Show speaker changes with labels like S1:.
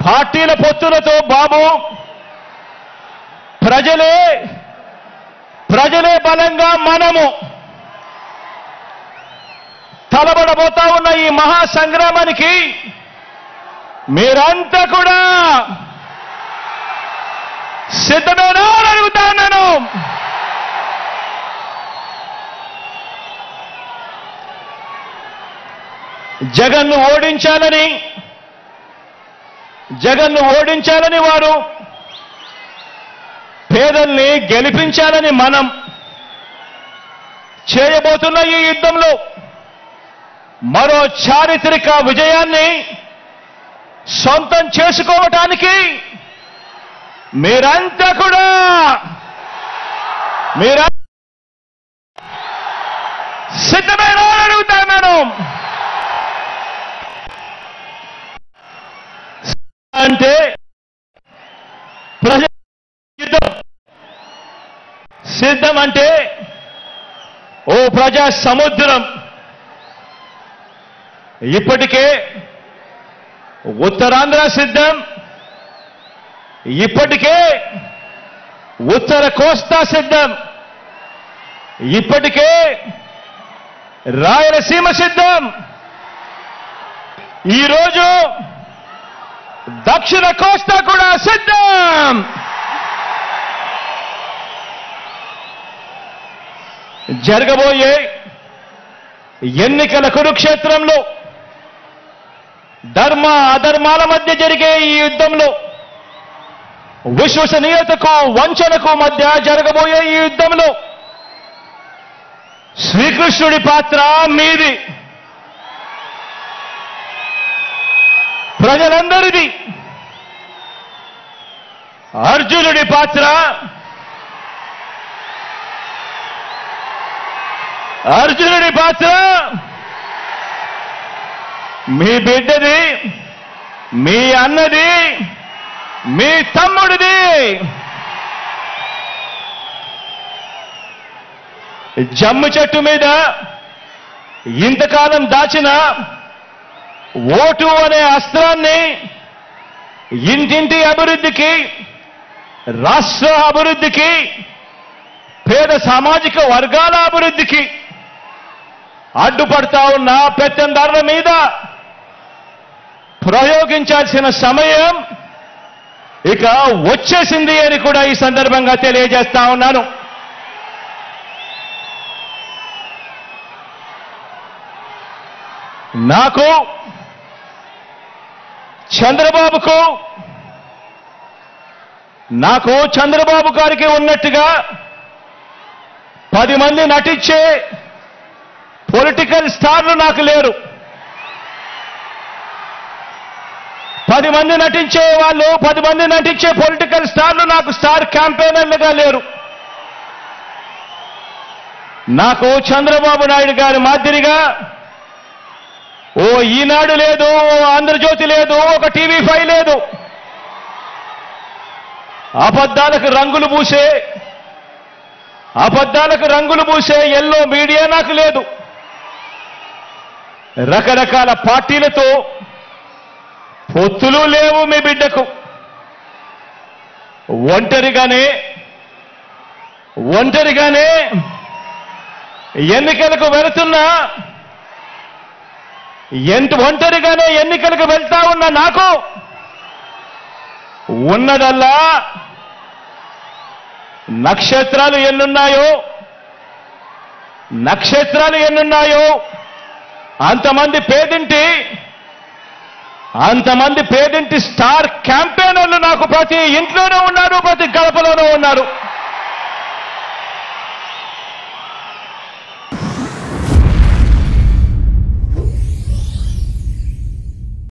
S1: పార్టీల పొత్తులతో బాబు ప్రజలే బలంగా మనము తలబడబోతా ఉన్న ఈ మహా సంగ్రామానికి మీరంతా కూడా సిద్ధమేనా అని అడుగుతాను నేను. జగన్ను ఓడించాలని వారు, పేదల్ని గెలిపించాలని మనం చేయబోతున్న ఈ యుద్ధంలో మరో చారిత్రక విజయాన్ని సొంతం చేసుకోవటానికి మీరంతా కూడా సిద్ధమైన అడుగుతాను. అంటే ప్రజల యుద్ధం సిద్ధం అంటే ఓ ప్రజా సముద్రం. ఇప్పటికే ఉత్తరాంధ్ర సిద్ధం, ఇప్పటికే ఉత్తర కోస్తా సిద్ధం, ఇప్పటికే రాయలసీమ సిద్ధం, ఈరోజు దక్షిణ కోస్తా కూడా సిద్ధం. జరగబోయే ఎన్నికల కురుక్షేత్రంలో ధర్మ అధర్మాల మధ్య జరిగే ఈ యుద్ధంలో, విశ్వసనీయతకు వంచనకు మధ్య జరగబోయే ఈ యుద్ధంలో శ్రీకృష్ణుడి పాత్ర మీది, ప్రజలందరిది. అర్జునుడి పాత్ర మీ బిడ్డది, మీ అన్నది, మీ తమ్ముడిది. జమ్ము చెట్టు మీద ఇంతకాలం దాచిన ఓటు అనే అస్త్రాన్ని ఇంటింటి అభివృద్ధికి, రాష్ట్ర అభివృద్ధికి, పేద సామాజిక వర్గాల అభివృద్ధికి అడ్డుపడతా ఉన్న పెత్తందారుల మీద ప్రయోగించాల్సిన సమయం ఇక వచ్చేసింది అని కూడా ఈ సందర్భంగా తెలియజేస్తా ఉన్నాను. నాకు చంద్రబాబు గారికి ఉన్నట్టుగా 10 మంది నటించే పొలిటికల్ స్టార్లు నాకు లేరు. 10 మంది నటించే వాళ్ళు, 10 మంది నటించే పొలిటికల్ స్టార్లు నాకు స్టార్ క్యాంపెయినర్లుగా లేరు. నాకు చంద్రబాబు నాయుడు గారి మాదిరిగా ఓ ఈనాడు లేదు, ఓ ఆంధ్రజ్యోతి లేదు, ఒక టీవీ5 లేదు. అబద్ధాలకు రంగులు పూసే ఎల్లో మీడియా నాకు లేదు. రకరకాల పార్టీలతో పొత్తులు లేవు మీ బిడ్డకు. ఒంటరిగానే ఎన్నికలకు వెళ్తా ఉన్న నాకు ఉన్నదల్లా నక్షత్రాలు ఎన్నున్నాయో అంతమంది పేదింటి స్టార్ క్యాంపెయినర్లు నాకు ప్రతి ఇంట్లోనూ ఉన్నారు, ప్రతి గడపలోనూ ఉన్నారు.